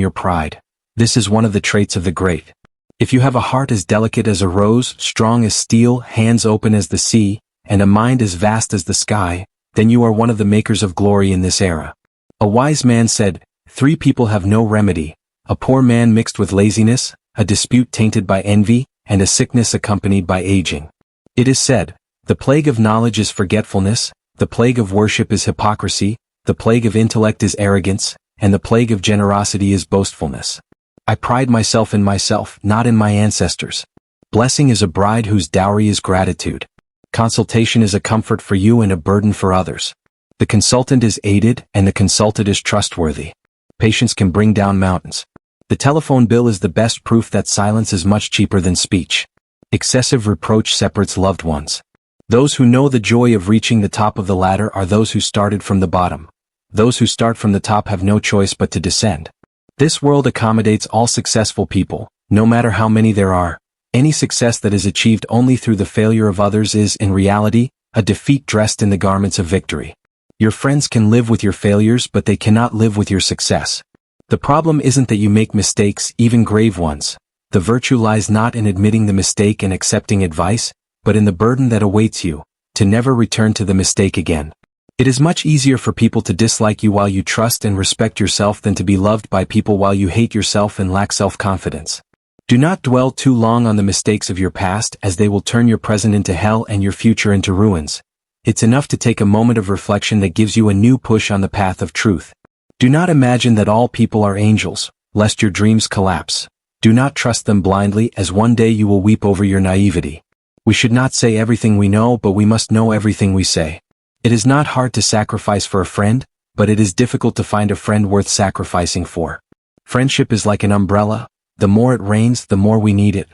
your pride. This is one of the traits of the great. If you have a heart as delicate as a rose, strong as steel, hands open as the sea, and a mind as vast as the sky, then you are one of the makers of glory in this era. A wise man said, 3 people have no remedy: a poor man mixed with laziness, a dispute tainted by envy, and a sickness accompanied by aging. It is said, the plague of knowledge is forgetfulness, the plague of worship is hypocrisy, the plague of intellect is arrogance, and the plague of generosity is boastfulness. I pride myself in myself, not in my ancestors. Blessing is a bride whose dowry is gratitude. Consultation is a comfort for you and a burden for others. The consultant is aided, and the consulted is trustworthy. Patience can bring down mountains. The telephone bill is the best proof that silence is much cheaper than speech. Excessive reproach separates loved ones. Those who know the joy of reaching the top of the ladder are those who started from the bottom. Those who start from the top have no choice but to descend. This world accommodates all successful people, no matter how many there are. Any success that is achieved only through the failure of others is, in reality, a defeat dressed in the garments of victory. Your friends can live with your failures, but they cannot live with your success. The problem isn't that you make mistakes, even grave ones. The virtue lies not in admitting the mistake and accepting advice, but in the burden that awaits you, to never return to the mistake again. It is much easier for people to dislike you while you trust and respect yourself than to be loved by people while you hate yourself and lack self-confidence. Do not dwell too long on the mistakes of your past, as they will turn your present into hell and your future into ruins. It's enough to take a moment of reflection that gives you a new push on the path of truth. Do not imagine that all people are angels, lest your dreams collapse. Do not trust them blindly, as one day you will weep over your naivety. We should not say everything we know, but we must know everything we say. It is not hard to sacrifice for a friend, but it is difficult to find a friend worth sacrificing for. Friendship is like an umbrella. The more it rains, the more we need it.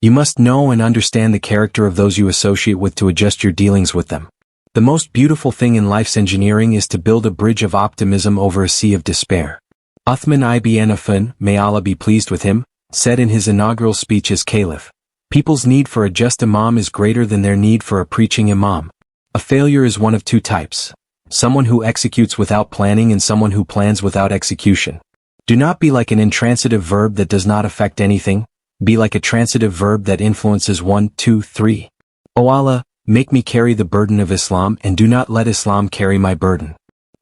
You must know and understand the character of those you associate with to adjust your dealings with them. The most beautiful thing in life's engineering is to build a bridge of optimism over a sea of despair. Uthman ibn Affan, may Allah be pleased with him, said in his inaugural speech as caliph, "People's need for a just imam is greater than their need for a preaching imam." A failure is one of 2 types. Someone who executes without planning and someone who plans without execution. Do not be like an intransitive verb that does not affect anything. Be like a transitive verb that influences 1, 2, 3. O Allah, make me carry the burden of Islam and do not let Islam carry my burden.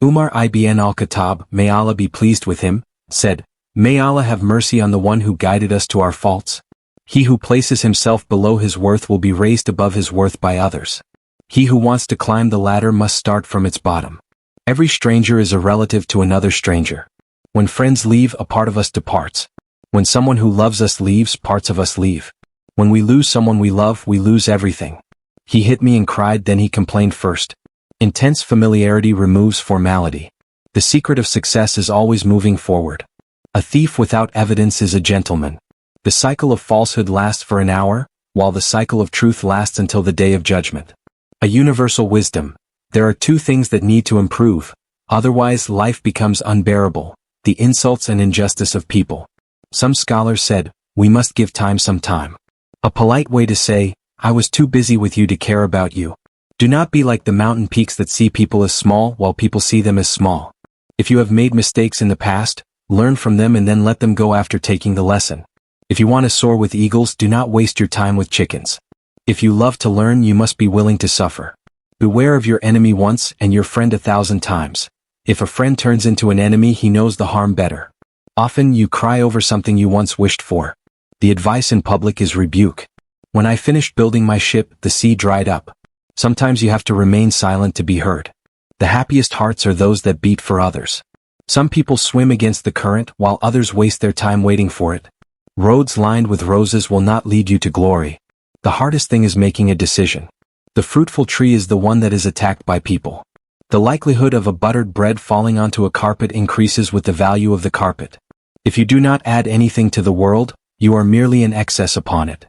Umar ibn al-Khattab, may Allah be pleased with him, said, "May Allah have mercy on the one who guided us to our faults. He who places himself below his worth will be raised above his worth by others. He who wants to climb the ladder must start from its bottom. Every stranger is a relative to another stranger. When friends leave, a part of us departs. When someone who loves us leaves, parts of us leave. When we lose someone we love, we lose everything. He hit me and cried, then he complained first." Intense familiarity removes formality. The secret of success is always moving forward. A thief without evidence is a gentleman. The cycle of falsehood lasts for an hour, while the cycle of truth lasts until the day of judgment. A universal wisdom. There are 2 things that need to improve, otherwise life becomes unbearable: the insults and injustice of people. Some scholars said, we must give time some time. A polite way to say, I was too busy with you to care about you. Do not be like the mountain peaks that see people as small while people see them as small. If you have made mistakes in the past, learn from them and then let them go after taking the lesson. If you want to soar with eagles, do not waste your time with chickens. If you love to learn, you must be willing to suffer. Beware of your enemy once and your friend 1,000 times. If a friend turns into an enemy, he knows the harm better. Often you cry over something you once wished for. The advice in public is rebuke. When I finished building my ship, the sea dried up. Sometimes you have to remain silent to be heard. The happiest hearts are those that beat for others. Some people swim against the current while others waste their time waiting for it. Roads lined with roses will not lead you to glory. The hardest thing is making a decision. The fruitful tree is the one that is attacked by people. The likelihood of a buttered bread falling onto a carpet increases with the value of the carpet. If you do not add anything to the world, you are merely an excess upon it.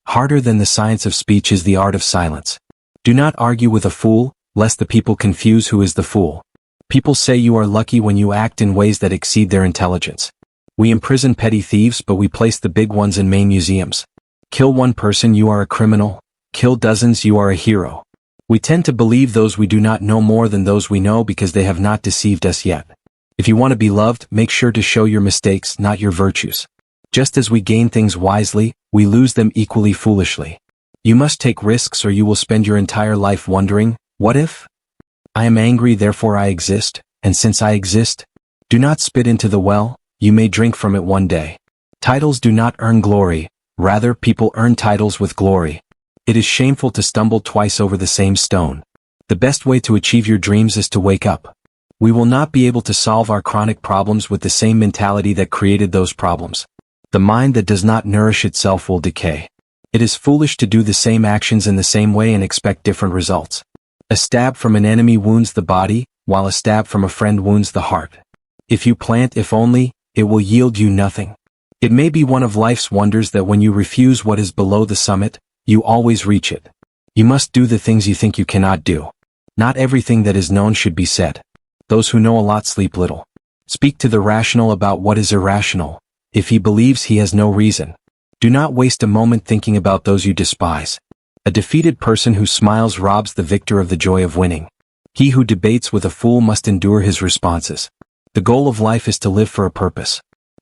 Harder than the science of speech is the art of silence. Do not argue with a fool, lest the people confuse who is the fool. People say you are lucky when you act in ways that exceed their intelligence. We imprison petty thieves, but we place the big ones in main museums. Kill one person, you are a criminal. Kill dozens, you are a hero. We tend to believe those we do not know more than those we know because they have not deceived us yet. If you want to be loved, make sure to show your mistakes, not your virtues. Just as we gain things wisely, we lose them equally foolishly. You must take risks or you will spend your entire life wondering, what if? I am angry, therefore I exist, and since I exist, do not spit into the well, you may drink from it one day. Titles do not earn glory, rather people earn titles with glory. It is shameful to stumble twice over the same stone. The best way to achieve your dreams is to wake up. We will not be able to solve our chronic problems with the same mentality that created those problems. The mind that does not nourish itself will decay. It is foolish to do the same actions in the same way and expect different results. A stab from an enemy wounds the body, while a stab from a friend wounds the heart. If you plant if only, it will yield you nothing. It may be one of life's wonders that when you refuse what is below the summit, you always reach it. You must do the things you think you cannot do. Not everything that is known should be said. Those who know a lot sleep little. Speak to the rational about what is irrational. If he believes he has no reason. Do not waste a moment thinking about those you despise. A defeated person who smiles robs the victor of the joy of winning. He who debates with a fool must endure his responses. The goal of life is to live for a purpose.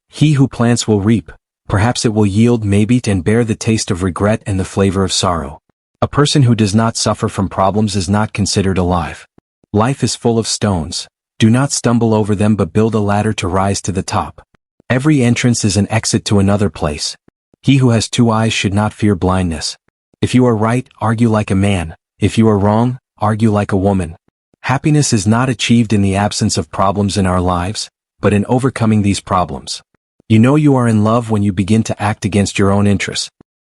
He who plants will reap. Perhaps it will yield maybe and bear the taste of regret and the flavor of sorrow. A person who does not suffer from problems is not considered alive. Life is full of stones. Do not stumble over them but build a ladder to rise to the top. Every entrance is an exit to another place. He who has two eyes should not fear blindness. If you are right, argue like a man. If you are wrong, argue like a woman. Happiness is not achieved in the absence of problems in our lives, but in overcoming these problems. You know you are in love when you begin to act against your own interests.